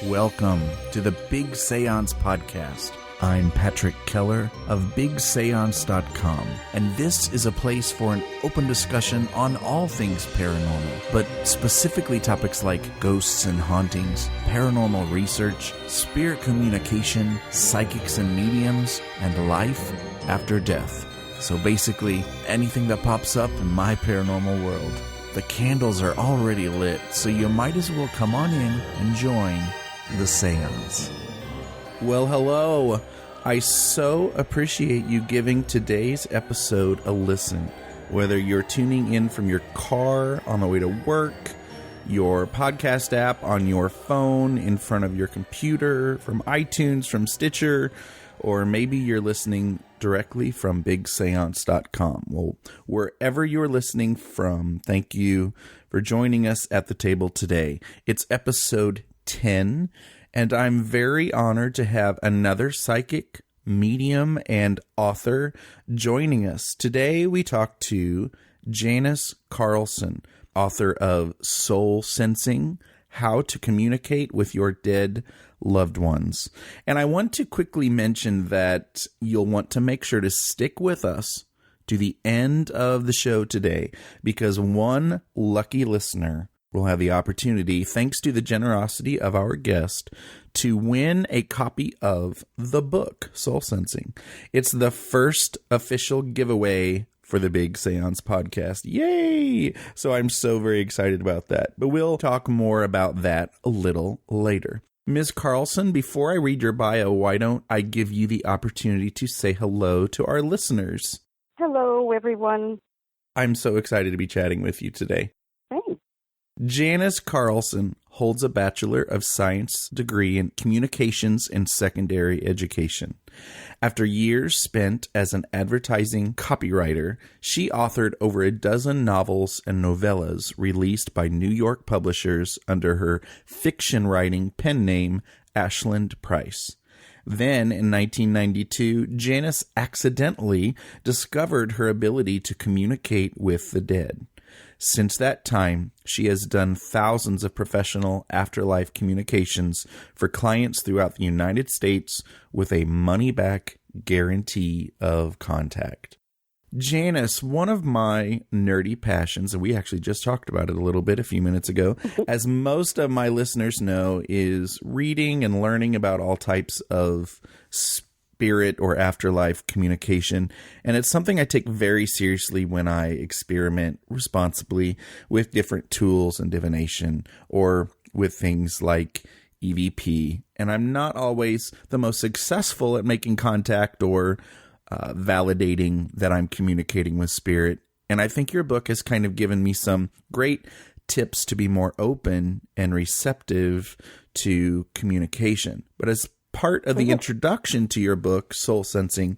Welcome to the Big Seance Podcast. I'm Patrick Keller of BigSeance.com, and this is a place for an open discussion on all things paranormal, but specifically topics like ghosts and hauntings, paranormal research, spirit communication, psychics and mediums, and life after death. So basically, anything that pops up in my paranormal world. The candles are already lit, so you might as well come on in and join the seance. Well, hello. I so appreciate you giving today's episode a listen. Whether you're tuning in from your car on the way to work, your podcast app on your phone, in front of your computer, from iTunes, from Stitcher, or maybe you're listening directly from BigSeance.com. Well, wherever you're listening from, thank you for joining us at the table today. It's episode 10, and I'm very honored to have another psychic, medium, and author joining us. Today we talk to Janice Carlson, author of Soul Sensing, How to Communicate with Your Dead Loved Ones. And I want to quickly mention that you'll want to make sure to stick with us to the end of the show today, because one lucky listener will have the opportunity, thanks to the generosity of our guest, to win a copy of the book, Soul Sensing. It's the first official giveaway for the Big Seance Podcast. Yay! So I'm so very excited about that. But we'll talk more about that a little later. Ms. Carlson, before I read your bio, why don't I give you the opportunity to say hello to our listeners? Hello, everyone. I'm so excited to be chatting with you today. Thanks. Janice Carlson holds a Bachelor of Science degree in Communications and Secondary Education. After years spent as an advertising copywriter, she authored over a dozen novels and novellas released by New York publishers under her fiction writing pen name, Ashland Price. Then, in 1992, Janice accidentally discovered her ability to communicate with the dead. Since that time, she has done thousands of professional afterlife communications for clients throughout the United States with a money-back guarantee of contact. Janice, one of my nerdy passions, and we actually just talked about it a little bit a few minutes ago, as most of my listeners know, is reading and learning about all types of spirit or afterlife communication, and it's something I take very seriously when I experiment responsibly with different tools and divination, or with things like EVP. And I'm not always the most successful at making contact or validating that I'm communicating with spirit. And I think your book has kind of given me some great tips to be more open and receptive to communication. But as part of the introduction to your book, Soul Sensing,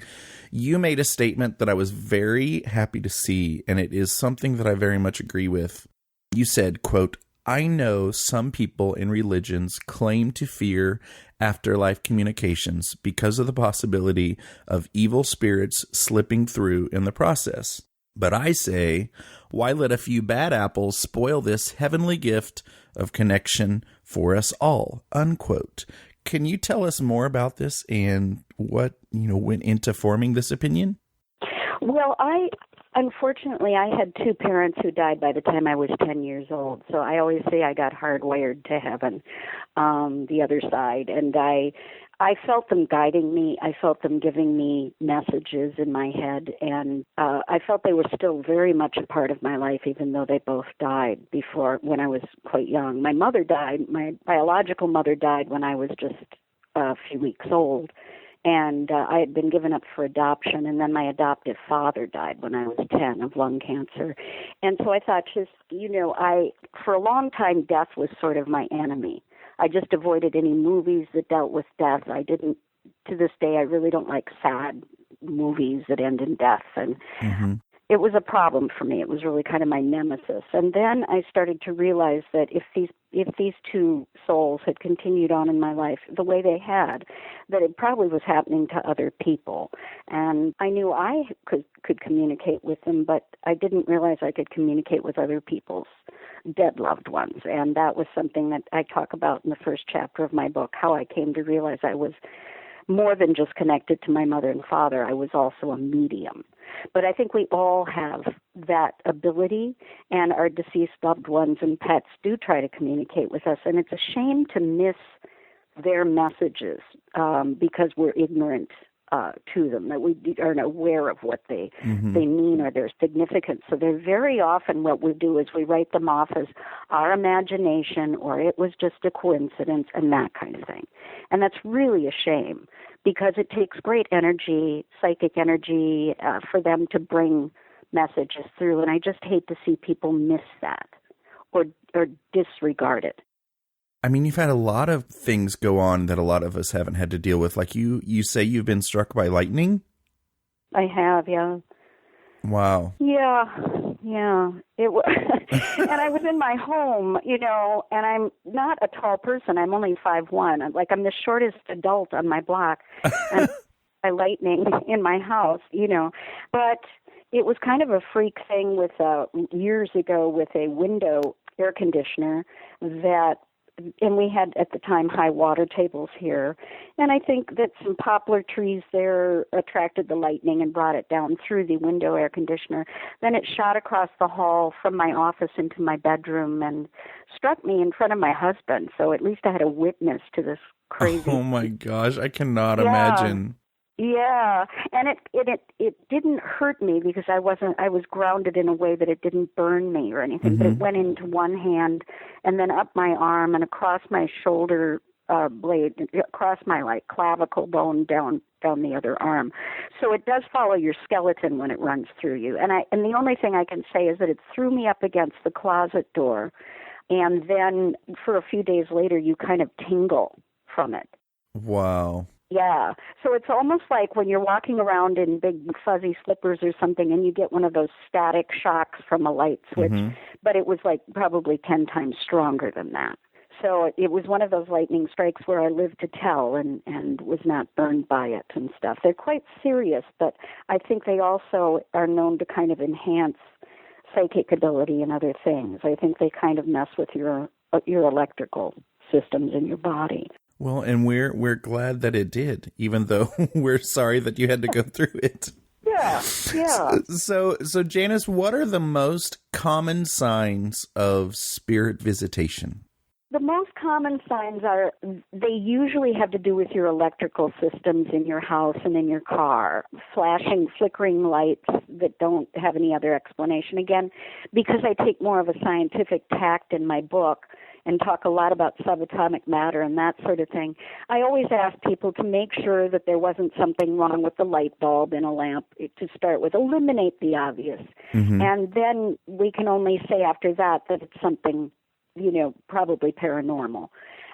you made a statement that I was very happy to see, and it is something that I very much agree with. You said, quote, "I know some people in religions claim to fear afterlife communications because of the possibility of evil spirits slipping through in the process. But I say, why let a few bad apples spoil this heavenly gift of connection for us all?" Unquote. Can you tell us more about this and what, went into forming this opinion? Well, unfortunately, I had two parents who died by the time I was 10 years old. So I always say I got hardwired to heaven, the other side. And I felt them guiding me. I felt them giving me messages in my head. And I felt they were still very much a part of my life, even though they both died when I was quite young. My mother died. My biological mother died when I was just a few weeks old. And I had been given up for adoption, and then my adoptive father died when I was 10 of lung cancer. And so I thought for a long time, death was sort of my enemy. I just avoided any movies that dealt with death. To this day, I really don't like sad movies that end in death. And it was a problem for me. It was really kind of my nemesis. And then I started to realize that if these two souls had continued on in my life the way they had, that it probably was happening to other people. And I knew I could communicate with them, but I didn't realize I could communicate with other people's dead loved ones. And that was something that I talk about in the first chapter of my book, how I came to realize I was more than just connected to my mother and father. I was also a medium. But I think we all have that ability, and our deceased loved ones and pets do try to communicate with us. And it's a shame to miss their messages because we're ignorant to them, that we aren't aware of what they mean or their significance. So they're very often, what we do is we write them off as our imagination, or it was just a coincidence, and that kind of thing. And that's really a shame, because it takes great energy, psychic energy, for them to bring messages through. And I just hate to see people miss that or disregard it. I mean, you've had a lot of things go on that a lot of us haven't had to deal with. Like you say you've been struck by lightning? I have, yeah. Wow. Yeah. It was, and I was in my home, and I'm not a tall person. I'm only 5'1". I'm the shortest adult on my block. And by lightning in my house, But it was kind of a freak thing with years ago with a window air conditioner and we had, at the time, high water tables here. And I think that some poplar trees there attracted the lightning and brought it down through the window air conditioner. Then it shot across the hall from my office into my bedroom and struck me in front of my husband. So at least I had a witness to this crazy. Oh, my gosh. I cannot imagine. Yeah, and it didn't hurt me because I was grounded in a way that it didn't burn me or anything, but it went into one hand and then up my arm and across my shoulder blade, across my clavicle bone down the other arm. So it does follow your skeleton when it runs through you. And the only thing I can say is that it threw me up against the closet door, and then for a few days later you kind of tingle from it. Wow. Yeah. So it's almost like when you're walking around in big fuzzy slippers or something and you get one of those static shocks from a light switch, but it was probably 10 times stronger than that. So it was one of those lightning strikes where I lived to tell and was not burned by it and stuff. They're quite serious, but I think they also are known to kind of enhance psychic ability and other things. I think they kind of mess with your electrical systems in your body. Well, and we're glad that it did, even though we're sorry that you had to go through it. Yeah. So Janice, what are the most common signs of spirit visitation? The most common signs they usually have to do with your electrical systems in your house and in your car, flashing, flickering lights that don't have any other explanation. Again, because I take more of a scientific tact in my book and talk a lot about subatomic matter and that sort of thing, I always ask people to make sure that there wasn't something wrong with the light bulb in a lamp to start with. Eliminate the obvious. And then we can only say after that it's something, probably paranormal.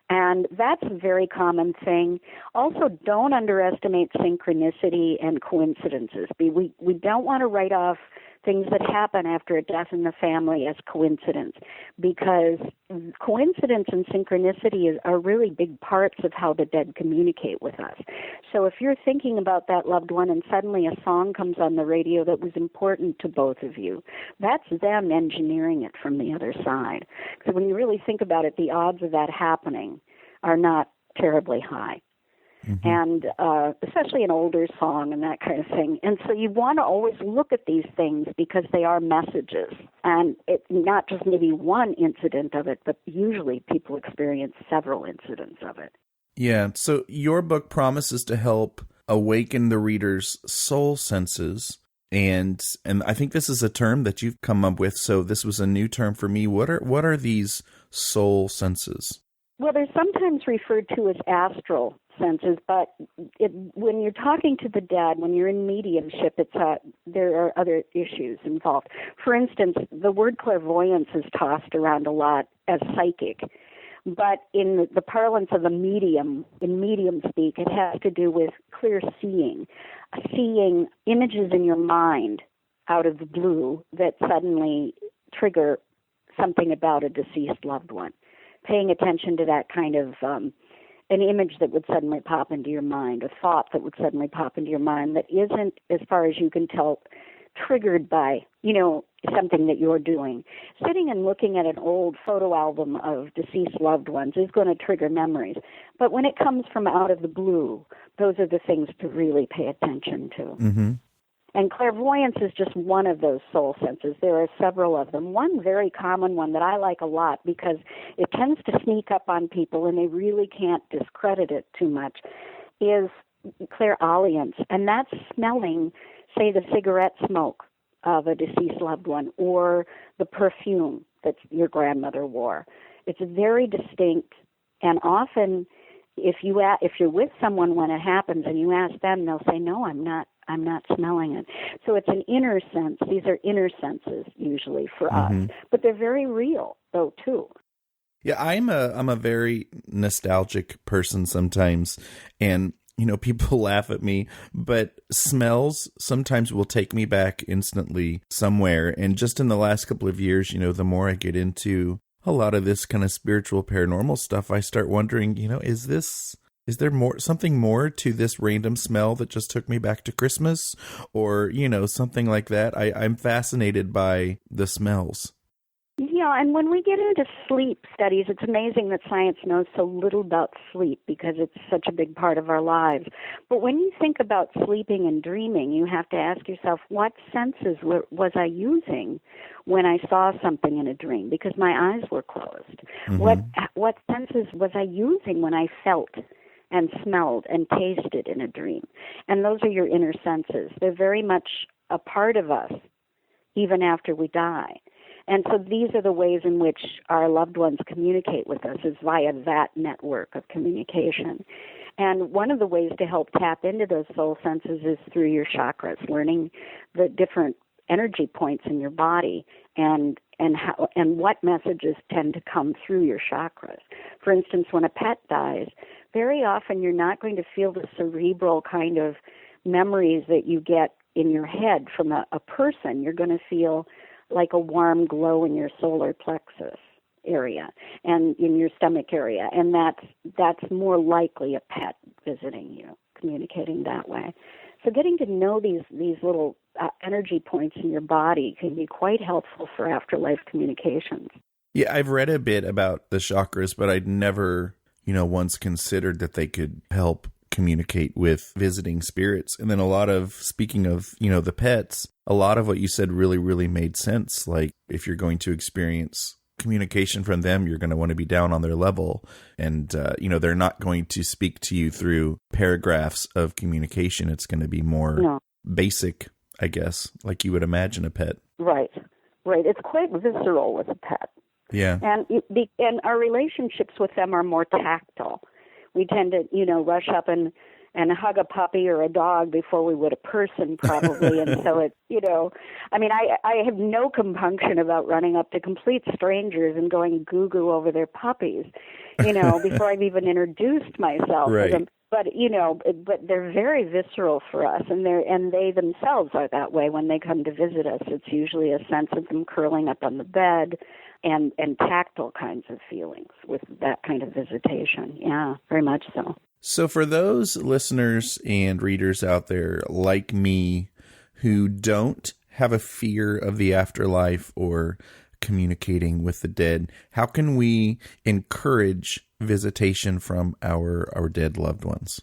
And that's a very common thing. Also, don't underestimate synchronicity and coincidences. We don't want to write off things that happen after a death in the family as coincidence, because coincidence and synchronicity are really big parts of how the dead communicate with us. So if you're thinking about that loved one and suddenly a song comes on the radio that was important to both of you, that's them engineering it from the other side. So when you really think about it, the odds of that happening are not terribly high. And especially an older song and that kind of thing. And so you want to always look at these things because they are messages. And it's not just maybe one incident of it, but usually people experience several incidents of it. Yeah, so your book promises to help awaken the reader's soul senses. And I think this is a term that you've come up with, so this was a new term for me. What are these soul senses? Well, they're sometimes referred to as astral senses, but when you're talking to the dead, when you're in mediumship, there are other issues involved. For instance, the word clairvoyance is tossed around a lot as psychic, but in the parlance of a medium, in medium speak, it has to do with clear seeing images in your mind out of the blue that suddenly trigger something about a deceased loved one. Paying attention to that kind of an image that would suddenly pop into your mind, a thought that would suddenly pop into your mind that isn't, as far as you can tell, triggered by, something that you're doing. Sitting and looking at an old photo album of deceased loved ones is going to trigger memories. But when it comes from out of the blue, those are the things to really pay attention to. Mm-hmm. And clairvoyance is just one of those soul senses. There are several of them. One very common one that I like a lot because it tends to sneak up on people and they really can't discredit it too much is clairaudience. And that's smelling, say, the cigarette smoke of a deceased loved one or the perfume that your grandmother wore. It's very distinct, and often if you're with someone when it happens and you ask them, they'll say, "No, I'm not smelling it." So it's an inner sense. These are inner senses usually for us, but they're very real though too. Yeah, I'm a very nostalgic person sometimes, and people laugh at me, but smells sometimes will take me back instantly somewhere. And just in the last couple of years, the more I get into a lot of this kind of spiritual paranormal stuff, I start wondering, is there something more to this random smell that just took me back to Christmas or, something like that? I'm fascinated by the smells. Yeah, and when we get into sleep studies, it's amazing that science knows so little about sleep because it's such a big part of our lives. But when you think about sleeping and dreaming, you have to ask yourself, what senses was I using when I saw something in a dream? Because my eyes were closed. What senses was I using when I felt and smelled and tasted in a dream? And those are your inner senses. They're very much a part of us, even after we die. And so these are the ways in which our loved ones communicate with us, is via that network of communication. And one of the ways to help tap into those soul senses is through your chakras, learning the different energy points in your body and what messages tend to come through your chakras. For instance, when a pet dies, very often you're not going to feel the cerebral kind of memories that you get in your head from a person. You're going to feel like a warm glow in your solar plexus area and in your stomach area, and that's more likely a pet visiting you, communicating that way. So getting to know these little energy points in your body can be quite helpful for afterlife communications. Yeah, I've read a bit about the chakras, but I'd never, once considered that they could help communicate with visiting spirits. And then speaking of, the pets, a lot of what you said really, really made sense. Like if you're going to experience communication from them, you're going to want to be down on their level. And, they're not going to speak to you through paragraphs of communication. It's going to be more basic, I guess, like you would imagine a pet. Right. It's quite visceral with a pet. Yeah. And our relationships with them are more tactile. We tend to, rush up and hug a puppy or a dog before we would a person, probably. And so it's, I have no compunction about running up to complete strangers and going goo-goo over their puppies, before I've even introduced myself to them. But, but they're very visceral for us, and they themselves are that way when they come to visit us. It's usually a sense of them curling up on the bed and tactile kinds of feelings with that kind of visitation. Yeah, very much so. So for those listeners and readers out there like me who don't have a fear of the afterlife or communicating with the dead, how can we encourage visitation from our dead loved ones?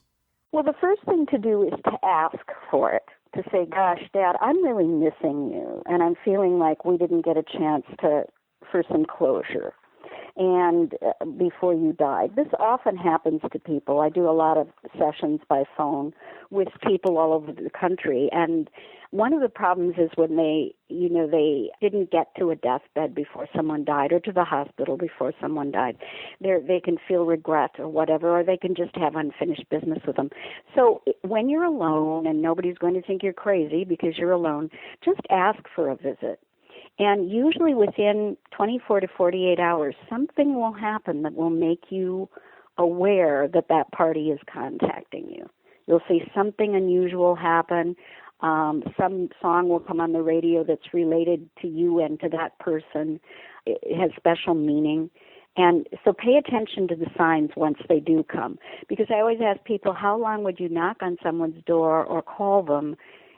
Well, the first thing to do is to ask for it, to say, gosh, Dad, I'm really missing you, and I'm feeling like we didn't get a chance for some closure. And before you died. This often happens to people. I do a lot of sessions by phone with people all over the country, and one of the problems is when they didn't get to a deathbed before someone died or to the hospital before someone died. They can feel regret or whatever, or they can just have unfinished business with them. So when you're alone, and nobody's going to think you're crazy because you're alone, just ask for a visit. And usually within 24 to 48 hours, something will happen that will make you aware that party is contacting you. You'll see something unusual happen. Some song will come on the radio that's related to you and to that person. It has special meaning. And so pay attention to the signs once they do come. Because I always ask people, how long would you knock on someone's door or call them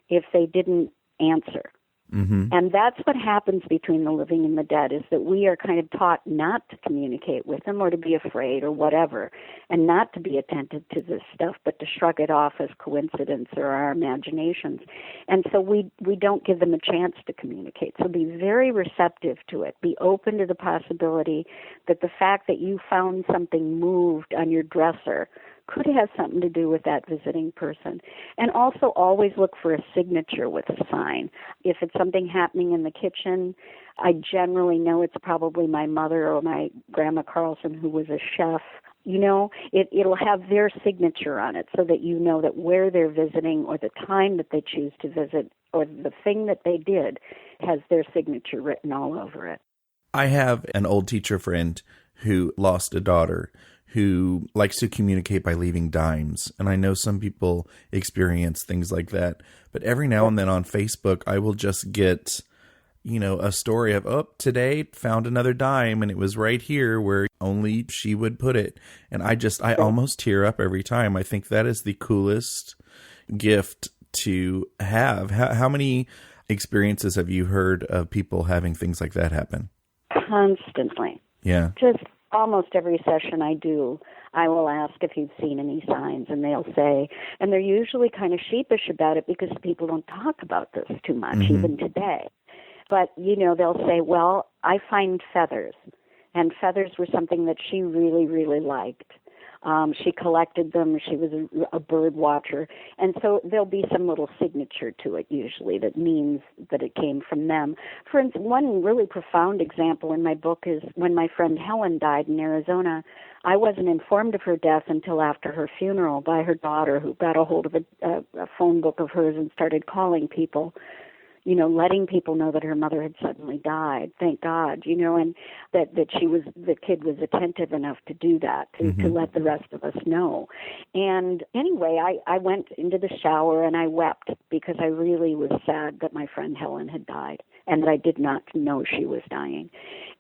if they didn't answer? Mm-hmm. And that's what happens between the living and the dead, is that we are kind of taught not to communicate with them or to be afraid or whatever, and not to be attentive to this stuff, but to shrug it off as coincidence or our imaginations. And so we don't give them a chance to communicate. So be very receptive to it. Be open to the possibility that the fact that you found something moved on your dresser could have something to do with that visiting person. And also always look for a signature with a sign. If it's something happening in the kitchen, I generally know it's probably my mother or my Grandma Carlson, who was a chef. You know, it'll have their signature on it so that you know that where they're visiting or the time that they choose to visit or the thing that they did has their signature written all over it. I have an old teacher friend who lost a daughter who likes to communicate by leaving dimes. And I know some people experience things like that. But every now and then on Facebook, I will just get, a story of, today found another dime and it was right here where only she would put it. And I almost tear up every time. I think that is the coolest gift to have. How many experiences have you heard of people having things like that happen? Constantly. Yeah. Just almost every session I do, I will ask if you've seen any signs, and they'll say, and they're usually kind of sheepish about it because people don't talk about this too much, even today. But, they'll say, well, I find feathers, and feathers were something that she really, really liked. She collected them. She was a bird watcher. And so there'll be some little signature to it usually that means that it came from them. For instance, one really profound example in my book is when my friend Helen died in Arizona. I wasn't informed of her death until after her funeral by her daughter, who got a hold of a phone book of hers and started calling people, letting people know that her mother had suddenly died. Thank God, and that the kid was attentive enough to do that, to let the rest of us know. And anyway, I went into the shower and I wept because I really was sad that my friend Helen had died and that I did not know she was dying.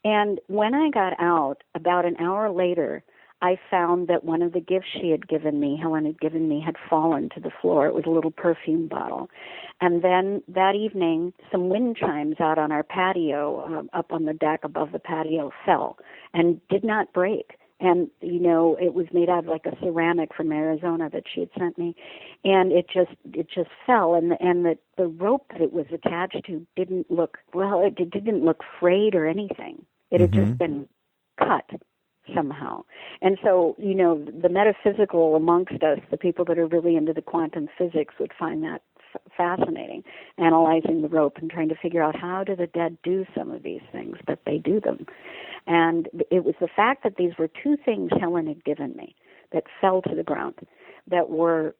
And when I got out, about an hour later, I found that one of the gifts she had given me, Helen had given me, had fallen to the floor. It was a little perfume bottle. And then that evening, some wind chimes out on our patio, up on the deck above the patio, fell and did not break. And, it was made out of like a ceramic from Arizona that she had sent me. And it just fell. And the rope that it was attached to didn't look frayed or anything. It had just been cut somehow. And so, the metaphysical amongst us, the people that are really into the quantum physics, would find that fascinating, analyzing the rope and trying to figure out how do the dead do some of these things, but they do them. And it was the fact that these were two things Helen had given me that fell to the ground that were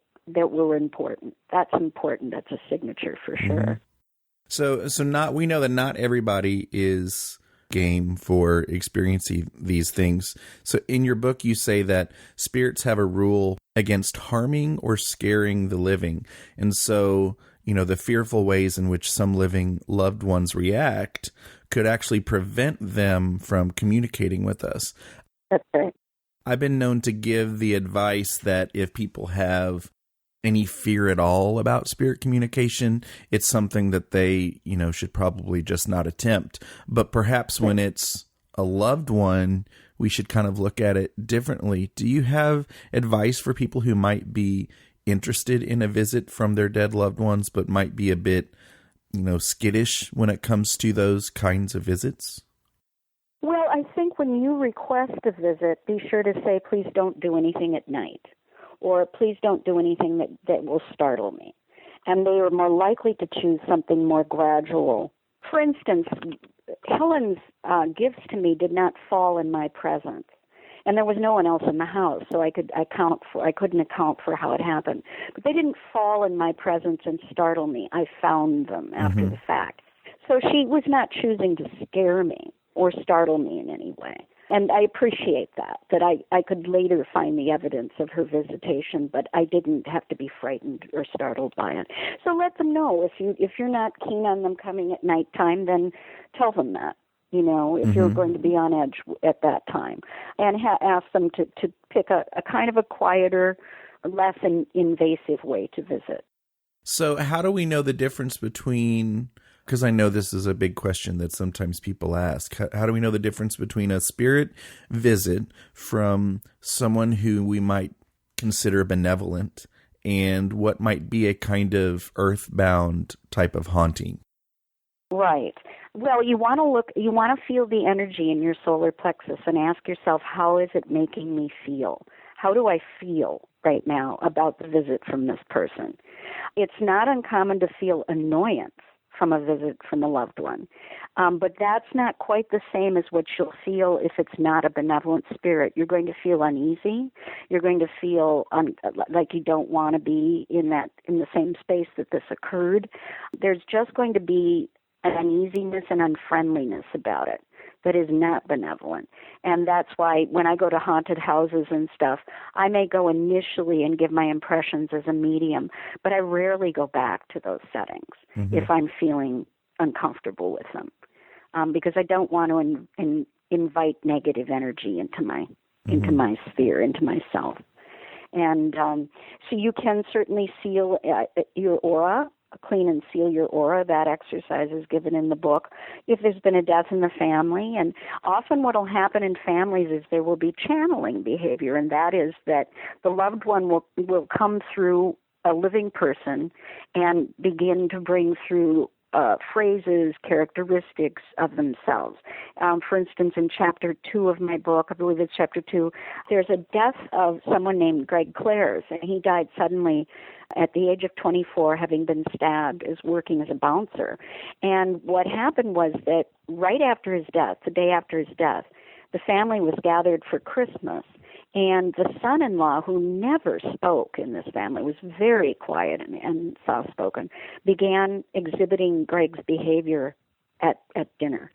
important. That's important. That's a signature for sure. So we know that not everybody is game for experiencing these things. So in your book, you say that spirits have a rule against harming or scaring the living. And so, the fearful ways in which some living loved ones react could actually prevent them from communicating with us. That's right. I've been known to give the advice that if people have any fear at all about spirit communication, it's something that they, should probably just not attempt. But perhaps when it's a loved one, we should kind of look at it differently. Do you have advice for people who might be interested in a visit from their dead loved ones, but might be a bit, skittish when it comes to those kinds of visits? Well, I think when you request a visit, be sure to say, please don't do anything at night, or please don't do anything that will startle me. And they are more likely to choose something more gradual. For instance, Helen's gifts to me did not fall in my presence, and there was no one else in the house, so I couldn't account for how it happened. But they didn't fall in my presence and startle me. I found them after the fact. So she was not choosing to scare me or startle me in any way. And I appreciate that I could later find the evidence of her visitation, but I didn't have to be frightened or startled by it. So let them know. If you're not keen on them coming at nighttime, then tell them that, if you're going to be on edge at that time. And ask them to pick a kind of a quieter, less invasive way to visit. So how do we know the difference between Because I know this is a big question that sometimes people ask. How do we know the difference between a spirit visit from someone who we might consider benevolent and what might be a kind of earthbound type of haunting? Right. Well, you want to feel the energy in your solar plexus and ask yourself, how is it making me feel? How do I feel right now about the visit from this person? It's not uncommon to feel annoyance from a visit from a loved one. But that's not quite the same as what you'll feel if it's not a benevolent spirit. You're going to feel uneasy. You're going to feel like you don't want to be in the same space that this occurred. There's just going to be an uneasiness and unfriendliness about it that is not benevolent. And that's why when I go to haunted houses and stuff, I may go initially and give my impressions as a medium, but I rarely go back to those settings if I'm feeling uncomfortable with them, because I don't want to invite negative energy into my sphere, into myself. And so you can certainly seal your aura, clean and seal your aura. That exercise is given in the book. If there's been a death in the family, and often what will happen in families is there will be channeling behavior, and that is that the loved one will come through a living person and begin to bring through phrases, characteristics of themselves. For instance, in Chapter 2 of my book, I believe it's Chapter 2, there's a death of someone named Greg Clares, and he died suddenly at the age of 24, having been stabbed as working as a bouncer. And what happened was that right after his death, the day after his death, the family was gathered for Christmas. And the son-in-law, who never spoke in this family, was very quiet and soft-spoken, began exhibiting Greg's behavior at dinner.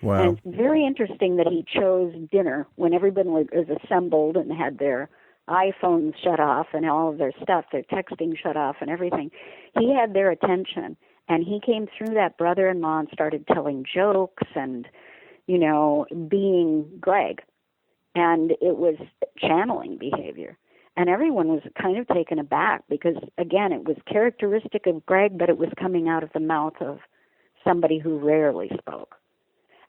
Wow. And it's very interesting that he chose dinner when everybody was assembled and had their iPhones shut off and all of their stuff, their texting shut off and everything. He had their attention, and he came through that brother-in-law and started telling jokes and, being Greg. And it was channeling behavior. And everyone was kind of taken aback because, again, it was characteristic of Greg, but it was coming out of the mouth of somebody who rarely spoke.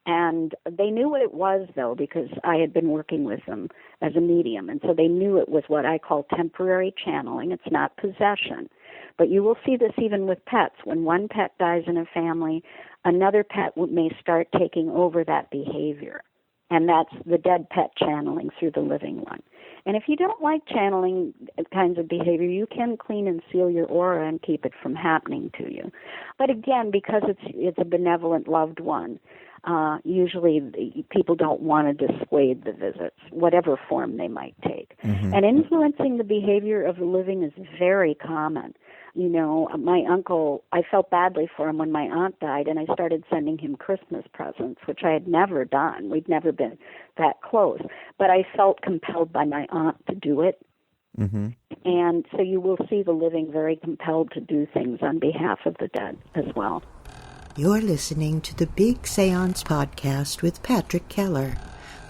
And they knew what it was, though, because I had been working with them as a medium. And so they knew it was what I call temporary channeling. It's not possession. But you will see this even with pets. When one pet dies in a family, another pet may start taking over that behavior. And that's the dead pet channeling through the living one. And if you don't like channeling kinds of behavior, you can clean and seal your aura and keep it from happening to you. But again, because it's a benevolent loved one, usually people don't want to dissuade the visits, whatever form they might take. And influencing the behavior of the living is very common. My uncle, I felt badly for him when my aunt died, and I started sending him Christmas presents, which I had never done. We'd never been that close. But I felt compelled by my aunt to do it. And so you will see the living very compelled to do things on behalf of the dead as well. You're listening to the Big Seance Podcast with Patrick Keller.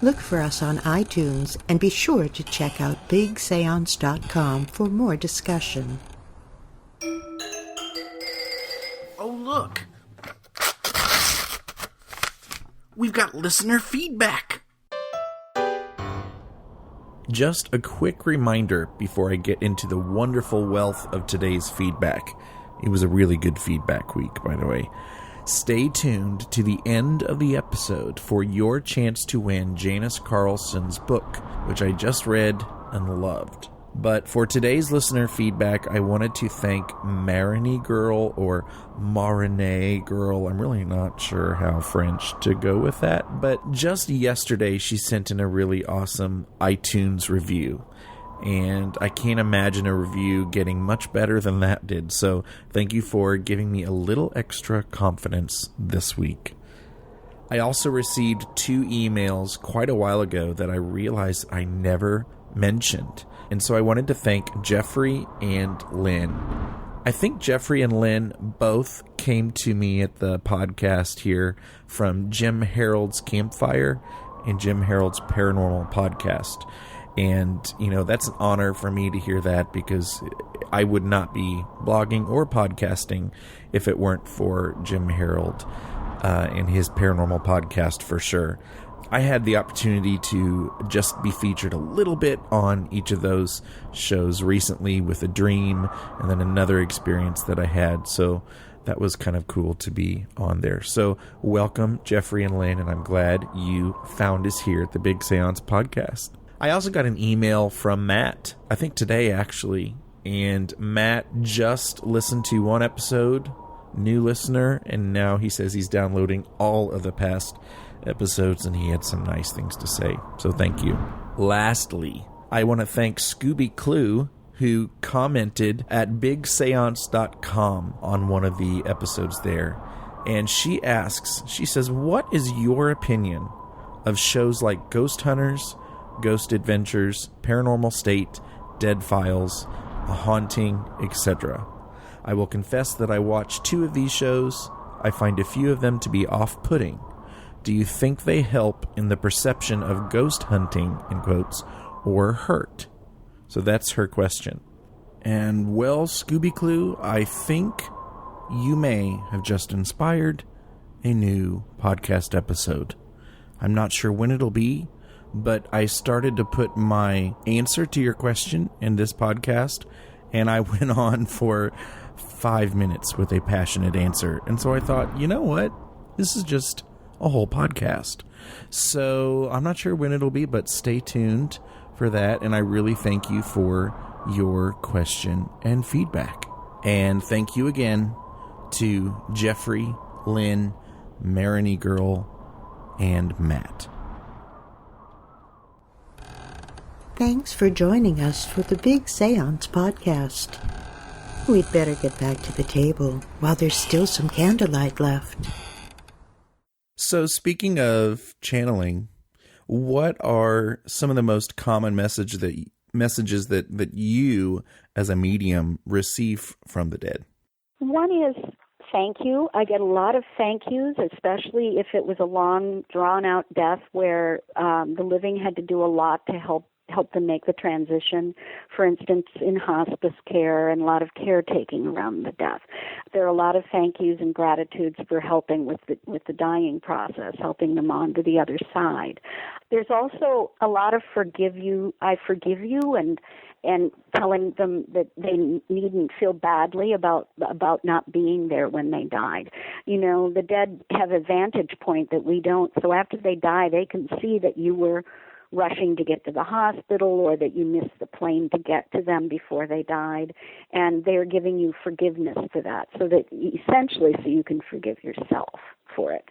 Look for us on iTunes and be sure to check out BigSeance.com for more discussion. Oh, look. We've got listener feedback. Just a quick reminder before I get into the wonderful wealth of today's feedback. It was a really good feedback week, by the way. Stay tuned to the end of the episode for your chance to win Janice Carlson's book, which I just read and loved. But for today's listener feedback, I wanted to thank Marinee Girl or Marinee Girl. I'm really not sure how French to go with that. But just yesterday, she sent in a really awesome iTunes review. And I can't imagine a review getting much better than that did. So thank you for giving me a little extra confidence this week. I also received 2 emails quite a while ago that I realized I never mentioned. And so I wanted to thank Jeffrey and Lynn. I think Jeffrey and Lynn both came to me at the podcast here from Jim Harold's Campfire and Jim Harold's Paranormal Podcast. And, that's an honor for me to hear that, because I would not be blogging or podcasting if it weren't for Jim Harold and his paranormal podcast, for sure. I had the opportunity to just be featured a little bit on each of those shows recently with a dream and then another experience that I had. So that was kind of cool to be on there. So welcome, Jeffrey and Lynn, and I'm glad you found us here at the Big Seance Podcast. I also got an email from Matt, I think today actually, and Matt just listened to one episode, new listener, and now he says he's downloading all of the past episodes, and he had some nice things to say. So thank you. Lastly, I want to thank Scooby Clue, who commented at bigseance.com on one of the episodes there. And she says, what is your opinion of shows like Ghost Hunters, Ghost Adventures, Paranormal State, Dead Files, A Haunting, etc.? I will confess that I watched 2 of these shows. I find a few of them to be off-putting. Do you think they help in the perception of ghost hunting, in quotes, or hurt? So that's her question. And, well, Scooby Clue, I think you may have just inspired a new podcast episode. I'm not sure when it'll be, but I started to put my answer to your question in this podcast, and I went on for 5 minutes with a passionate answer. And so I thought, you know what? This is just a whole podcast. So I'm not sure when it'll be, but stay tuned for that. And I really thank you for your question and feedback. And thank you again to Jeffrey, Lynn, Marini Girl, and Matt. Thanks for joining us for the Big Seance Podcast. We'd better get back to the table while there's still some candlelight left. So speaking of channeling, what are some of the most common messages that you as a medium receive from the dead? One is thank you. I get a lot of thank yous, especially if it was a long, drawn-out death where the living had to do a lot to help them make the transition. For instance, in hospice care and a lot of caretaking around the death. There are a lot of thank yous and gratitudes for helping with the dying process, helping them on to the other side. There's also a lot of I forgive you, and telling them that they needn't feel badly about not being there when they died. The dead have a vantage point that we don't. So after they die, they can see that you were rushing to get to the hospital or that you missed the plane to get to them before they died, and they're giving you forgiveness for that, so you can forgive yourself for it,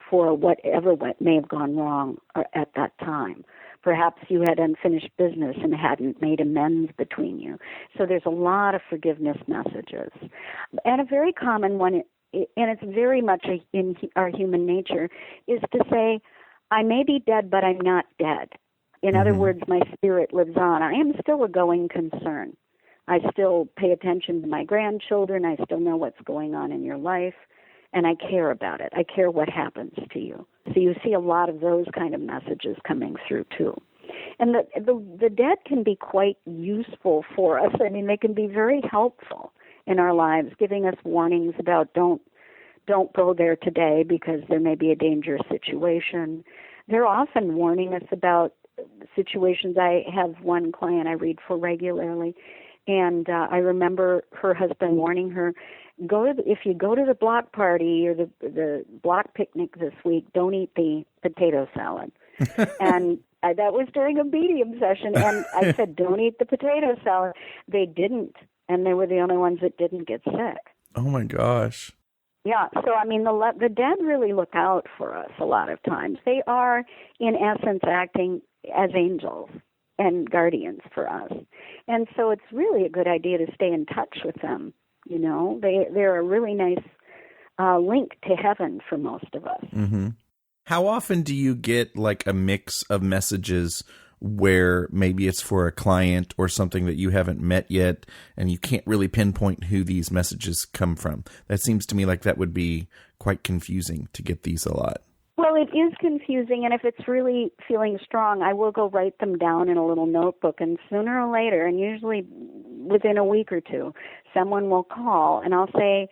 for whatever may have gone wrong at that time. Perhaps you had unfinished business and hadn't made amends between you. So there's a lot of forgiveness messages. And a very common one, and it's very much in our human nature, is to say, I may be dead, but I'm not dead. In other words, my spirit lives on. I am still a going concern. I still pay attention to my grandchildren. I still know what's going on in your life, and I care about it. I care what happens to you. So you see a lot of those kind of messages coming through, too. And the dead can be quite useful for us. I mean, they can be very helpful in our lives, giving us warnings about don't go there today because there may be a dangerous situation. They're often warning us about situations. I have one client I read for regularly, and I remember her husband warning her, if you go to the block party or the block picnic this week, don't eat the potato salad. And that was during a medium session, and I said, don't eat the potato salad. They didn't, and they were the only ones that didn't get sick. Oh, my gosh. Yeah, so I mean, the dead really look out for us a lot of times. They are, in essence, acting as angels and guardians for us. And so it's really a good idea to stay in touch with them. They're a really nice link to heaven for most of us. Mm-hmm. How often do you get like a mix of messages where maybe it's for a client or something that you haven't met yet and you can't really pinpoint who these messages come from? That seems to me like that would be quite confusing to get these a lot. Well, it is confusing, and if it's really feeling strong, I will go write them down in a little notebook, and sooner or later, and usually within a week or two, someone will call, and I'll say,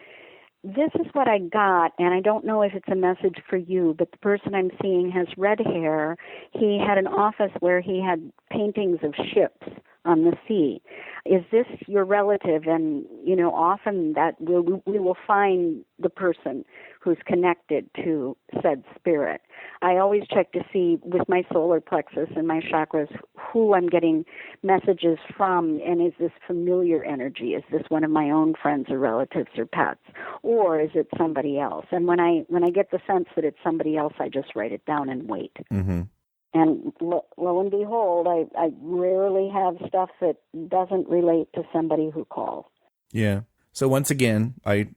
this is what I got, and I don't know if it's a message for you, but the person I'm seeing has red hair. He had an office where he had paintings of ships on the sea. Is this your relative? And, often that we will find the person who's connected to said spirit. I always check to see with my solar plexus and my chakras who I'm getting messages from, and is this familiar energy? Is this one of my own friends or relatives or pets? Or is it somebody else? And when I get the sense that it's somebody else, I just write it down and wait. Mm-hmm. And lo and behold, I rarely have stuff that doesn't relate to somebody who calls. Yeah. So once again, I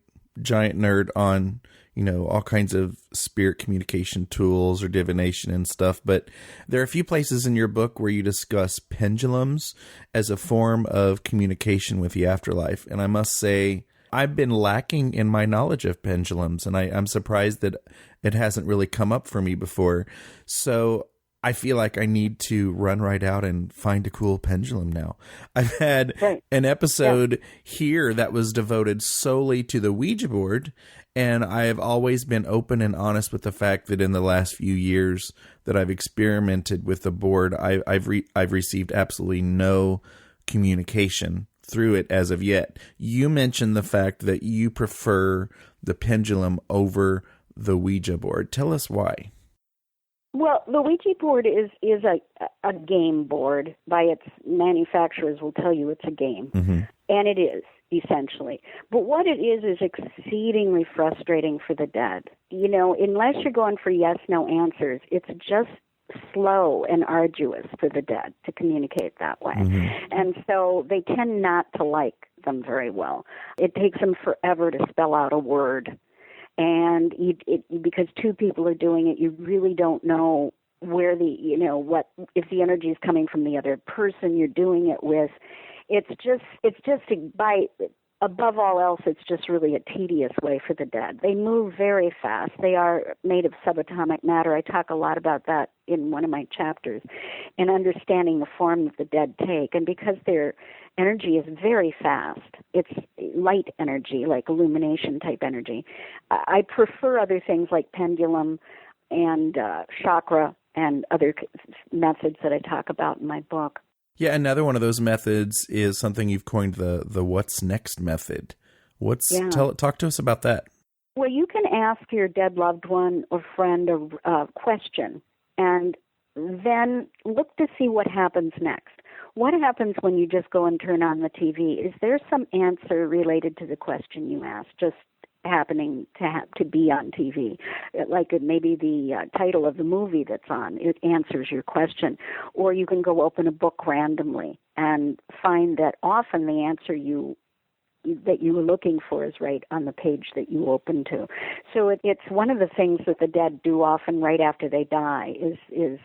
giant nerd on, all kinds of spirit communication tools or divination and stuff. But there are a few places in your book where you discuss pendulums as a form of communication with the afterlife. And I must say, I've been lacking in my knowledge of pendulums, and I'm surprised that it hasn't really come up for me before. So I feel like I need to run right out and find a cool pendulum now. I've had an episode here that was devoted solely to the Ouija board, and I have always been open and honest with the fact that in the last few years that I've experimented with the board, I've received absolutely no communication through it as of yet. You mentioned the fact that you prefer the pendulum over the Ouija board. Tell us why. Well, the Ouija board is a game board. By its manufacturers will tell you it's a game. Mm-hmm. And it is, essentially. But what it is exceedingly frustrating for the dead. Unless you're going for yes-no answers, it's just slow and arduous for the dead to communicate that way. Mm-hmm. And so they tend not to like them very well. It takes them forever to spell out a word. And because two people are doing it, you really don't know where if the energy is coming from the other person you're doing it with. Above all else, it's just really a tedious way for the dead. They move very fast. They are made of subatomic matter. I talk a lot about that in one of my chapters, and understanding the form that the dead take. And because their energy is very fast, it's light energy, like illumination type energy. I prefer other things like pendulum and chakra and other methods that I talk about in my book. Yeah, another one of those methods is something you've coined, the what's next method. Talk to us about that. Well, you can ask your dead loved one or friend a question, and then look to see what happens next. What happens when you just go and turn on the TV? Is there some answer related to the question you asked, just happening to be on TV? Like maybe the title of the movie that's on, it answers your question. Or you can go open a book randomly and find that often the answer that you were looking for is right on the page that you open to. So it's one of the things that the dead do often right after they die is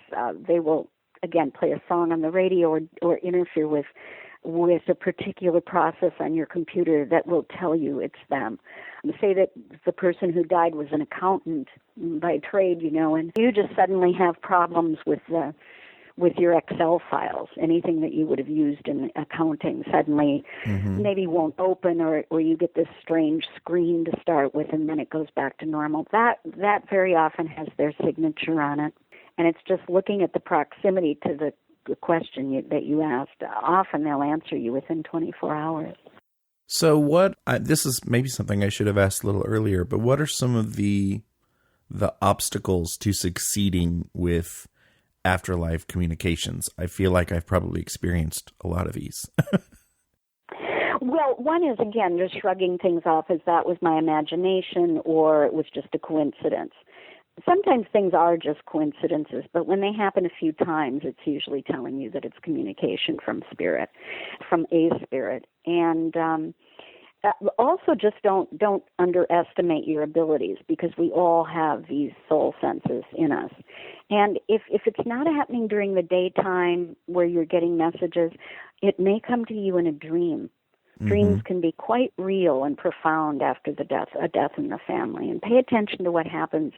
they will, again, play a song on the radio or interfere with a particular process on your computer that will tell you it's them. Say that the person who died was an accountant by trade, and you just suddenly have problems with your Excel files. Anything that you would have used in accounting suddenly maybe won't open, or you get this strange screen to start with, and then it goes back to normal. That very often has their signature on it, and it's just looking at the proximity to the question that you asked. Often they'll answer you within 24 hours. So this is maybe something I should have asked a little earlier, but what are some of the obstacles to succeeding with afterlife communications? I feel like I've probably experienced a lot of these. Well, one is, again, just shrugging things off as that was my imagination or it was just a coincidence. Sometimes things are just coincidences, but when they happen a few times, it's usually telling you that it's communication from a spirit. And also just don't underestimate your abilities, because we all have these soul senses in us. And if it's not happening during the daytime where you're getting messages, it may come to you in a dream. Mm-hmm. Dreams can be quite real and profound after a death in the family. And pay attention to what happens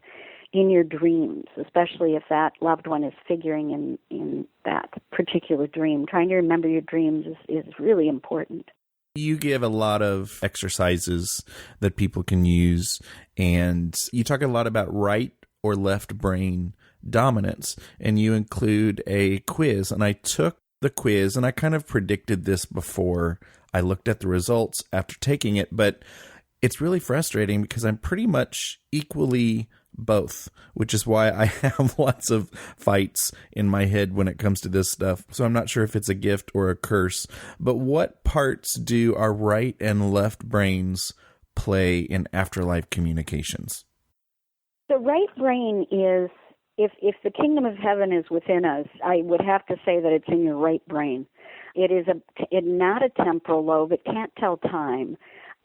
in your dreams, especially if that loved one is figuring in that particular dream. Trying to remember your dreams is really important. You give a lot of exercises that people can use, and you talk a lot about right or left brain dominance, and you include a quiz. And I took the quiz, and I kind of predicted this before I looked at the results after taking it, but it's really frustrating because I'm pretty much equally both, which is why I have lots of fights in my head when it comes to this stuff. So I'm not sure if it's a gift or a curse, but what parts do our right and left brains play in afterlife communications? The right brain is, if the kingdom of heaven is within us, I would have to say that it's in your right brain. It is not a temporal lobe. It can't tell time.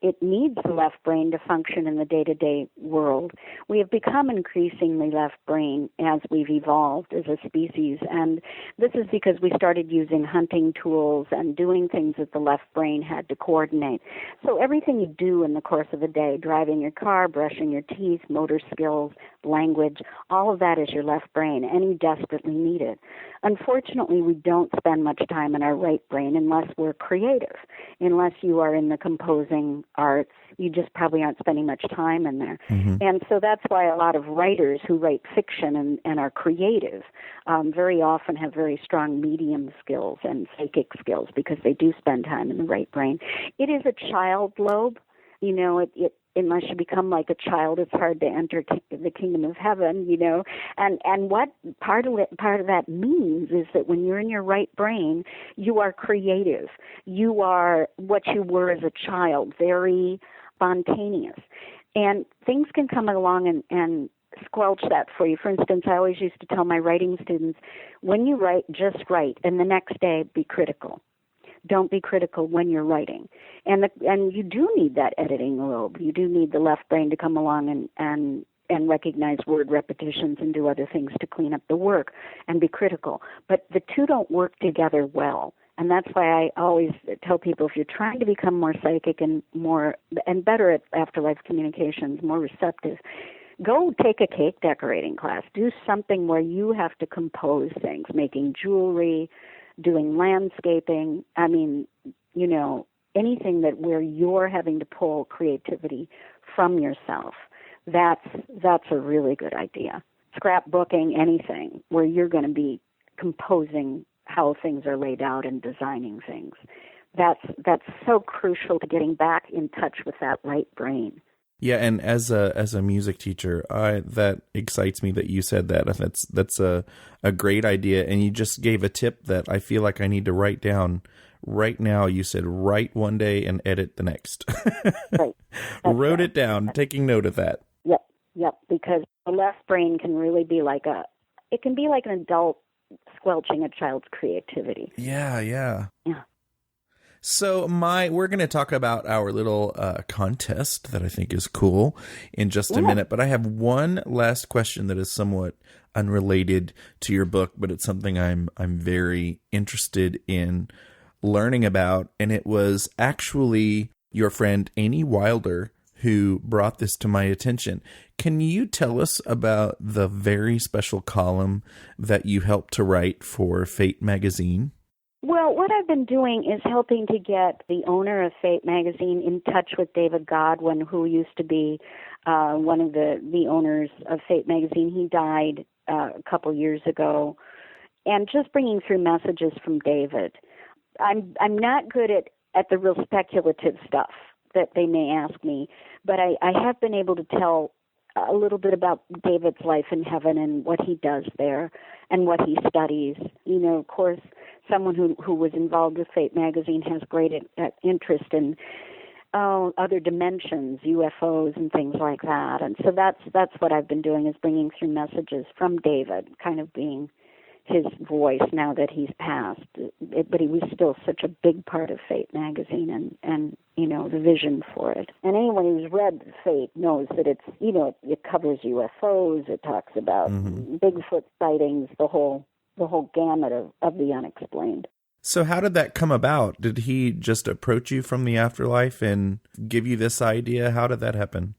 It needs the left brain to function in the day-to-day world. We have become increasingly left brain as we've evolved as a species, and this is because we started using hunting tools and doing things that the left brain had to coordinate. So everything you do in the course of a day, driving your car, brushing your teeth, motor skills, language, all of that is your left brain, and you desperately need it. Unfortunately, we don't spend much time in our right brain unless we're creative. Unless you are in the composing arts, you just probably aren't spending much time in there. Mm-hmm. And so that's why a lot of writers who write fiction and are creative very often have very strong medium skills and psychic skills because they do spend time in the right brain. It is a child lobe. You know, unless you become like a child, it's hard to enter the kingdom of heaven, you know. And what part of that means is that when you're in your right brain, you are creative. You are what you were as a child, very spontaneous. And things can come along and squelch that for you. For instance, I always used to tell my writing students, when you write, just write, and the next day be critical. Don't be critical when you're writing. And you do need that editing lobe. You do need the left brain to come along and recognize word repetitions and do other things to clean up the work and be critical. But the two don't work together well. And that's why I always tell people, if you're trying to become more psychic and better at afterlife communications, more receptive, go take a cake decorating class. Do something where you have to compose things, making jewelry, doing landscaping. I mean, you know, anything where you're having to pull creativity from yourself. That's a really good idea. Scrapbooking, anything where you're going to be composing how things are laid out and designing things. That's so crucial to getting back in touch with that right brain. Yeah, and as a music teacher, that excites me that you said that. That's a great idea, and you just gave a tip that I feel like I need to write down right now. You said write one day and edit the next. Right. Wrote it down, taking note of that. Yep, because the left brain can really be like an adult squelching a child's creativity. Yeah. So we're going to talk about our little contest that I think is cool in just a minute, but I have one last question that is somewhat unrelated to your book, but it's something I'm very interested in learning about, and it was actually your friend Amy Wilder who brought this to my attention. Can you tell us about the very special column that you helped to write for Fate magazine? Well, what I've been doing is helping to get the owner of Fate magazine in touch with David Godwin, who used to be one of the owners of Fate magazine. He died a couple years ago, and just bringing through messages from David. I'm not good at the real speculative stuff that they may ask me, but I have been able to tell a little bit about David's life in heaven and what he does there and what he studies. You know, of course, someone who was involved with Fate magazine has great interest in other dimensions, UFOs and things like that. And so that's what I've been doing, is bringing through messages from David, kind of being his voice now that he's passed. But he was still such a big part of Fate magazine and you know, the vision for it. And anyone who's read Fate knows that it's, you know, it covers UFOs, it talks about Bigfoot sightings, the whole gamut of the unexplained. So how did that come about? Did he just approach you from the afterlife and give you this idea? How did that happen?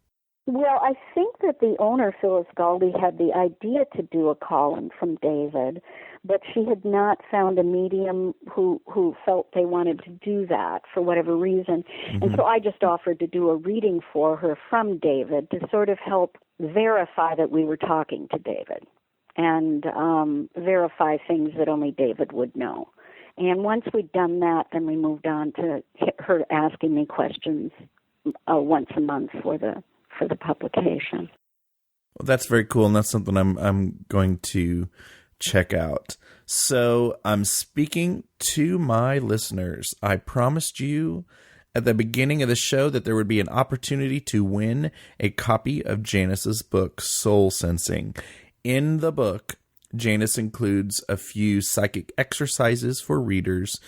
Well, I think that the owner, Phyllis Galdi, had the idea to do a call-in from David, but she had not found a medium who felt they wanted to do that for whatever reason. Mm-hmm. And so I just offered to do a reading for her from David to sort of help verify that we were talking to David and verify things that only David would know. And once we'd done that, then we moved on to her asking me questions once a month for the publication. Well, that's very cool, and that's something I'm going to check out. So I'm speaking to my listeners. I promised you at the beginning of the show that there would be an opportunity to win a copy of Janice's book, Soul Sensing. In the book, Janice includes a few psychic exercises for readers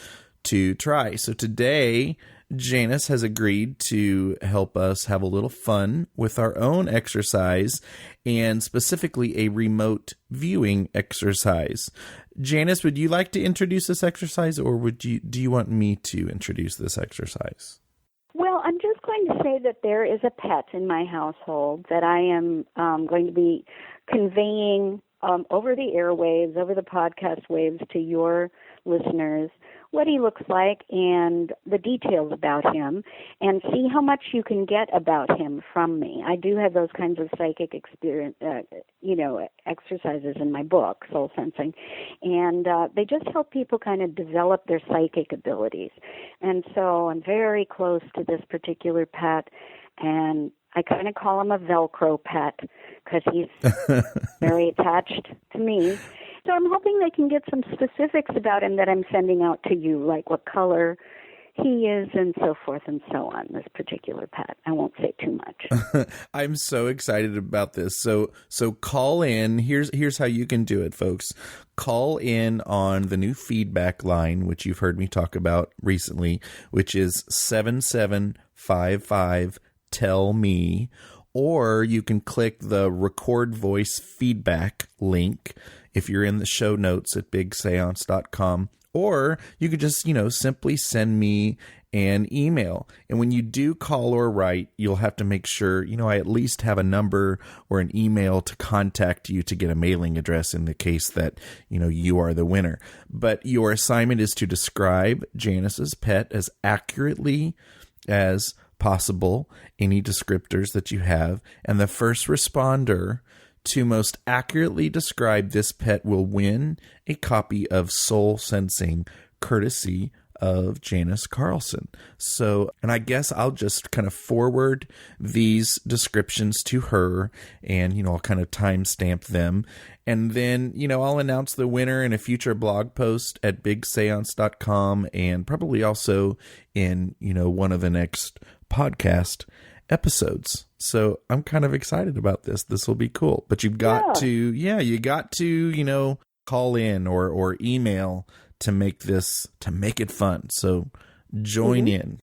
to try. So today, Janice has agreed to help us have a little fun with our own exercise, and specifically a remote viewing exercise. Janice, would you like to introduce this exercise, or do you want me to introduce this exercise? Well, I'm just going to say that there is a pet in my household that I am going to be conveying over the airwaves, over the podcast waves to your listeners, what he looks like and the details about him, and see how much you can get about him from me. I do have those kinds of psychic experience, exercises in my book, Soul Sensing, and they just help people kind of develop their psychic abilities. And so I'm very close to this particular pet, and I kind of call him a Velcro pet because he's very attached to me. So I'm hoping they can get some specifics about him that I'm sending out to you, like what color he is and so forth and so on, this particular pet. I won't say too much. I'm so excited about this. So call in. Here's how you can do it, folks. Call in on the new feedback line, which you've heard me talk about recently, which is 7755 Tell Me, or you can click the record voice feedback link if you're in the show notes at bigseance.com, or you could just, simply send me an email. And when you do call or write, you'll have to make sure, I at least have a number or an email to contact you to get a mailing address in the case that, you are the winner. But your assignment is to describe Janice's pet as accurately as possible, any descriptors that you have, and the first responder to most accurately describe this pet will win a copy of Soul Sensing, courtesy of Janice Carlson. So, and I guess I'll just kind of forward these descriptions to her, and, I'll kind of timestamp them. And then, I'll announce the winner in a future blog post at bigseance.com, and probably also in, one of the next podcast episodes. So I'm kind of excited about this. This will be cool. But you've got to, call in or email to make it fun. So join in.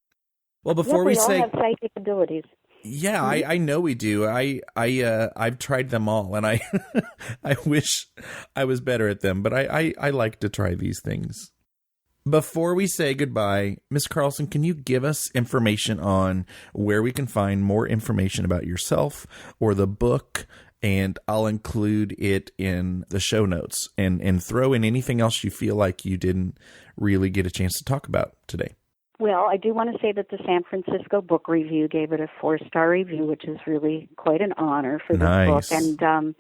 Well, before we say, all have psychic abilities. Yeah, I know we do. I've tried them all, and I wish I was better at them, but I like to try these things. Before we say goodbye, Ms. Carlson, can you give us information on where we can find more information about yourself or the book? And I'll include it in the show notes and throw in anything else you feel like you didn't really get a chance to talk about today. Well, I do want to say that the San Francisco Book Review gave it a 4-star review, which is really quite an honor for this book. And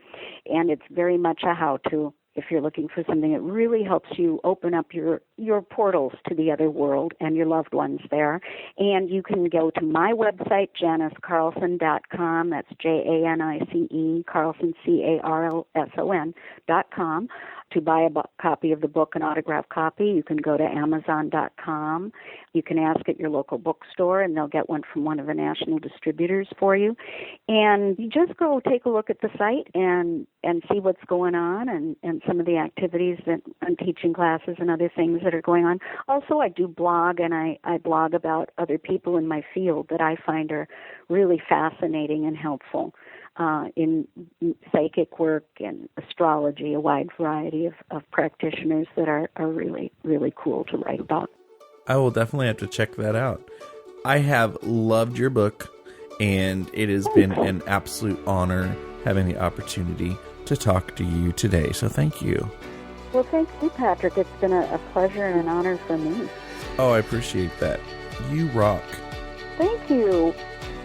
it's very much a how-to. If you're looking for something that really helps you open up your portals to the other world and your loved ones there. And you can go to my website, JaniceCarlson.com. That's JANICE, Carlson, CARLSON.com. To buy a copy of the book, an autographed copy, you can go to Amazon.com. You can ask at your local bookstore, and they'll get one from one of the national distributors for you. And you just go take a look at the site and see what's going on and some of the activities and teaching classes and other things that are going on. Also, I do blog, and I blog about other people in my field that I find are really fascinating and helpful. In psychic work and astrology, a wide variety of practitioners that are really, really cool to write about. I will definitely have to check that out. I have loved your book, And it has been an absolute honor having the opportunity to talk to you today. So thank you. Well, thank you, Patrick. It's been a pleasure and an honor for me. Oh, I appreciate that. You rock. Thank you.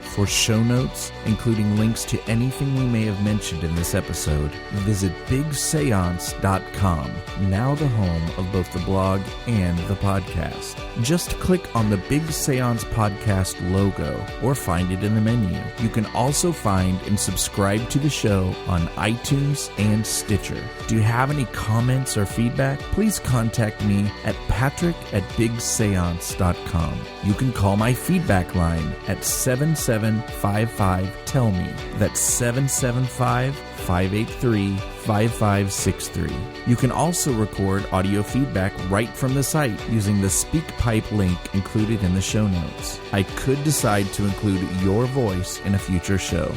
For show notes, including links to anything we may have mentioned in this episode, visit bigseance.com, now the home of both the blog and the podcast. Just click on the Big Seance Podcast logo or find it in the menu. You can also find and subscribe to the show on iTunes and Stitcher. Do you have any comments or feedback? Please contact me at patrick@bigseance.com. You can call my feedback line at 7755-TELL-ME. That's 775-583-5563. You can also record audio feedback right from the site using the SpeakPipe link included in the show notes. I could decide to include your voice in a future show.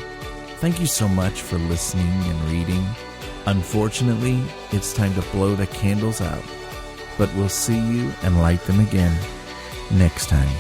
Thank you so much for listening and reading. Unfortunately, it's time to blow the candles out, but we'll see you and light them again next time.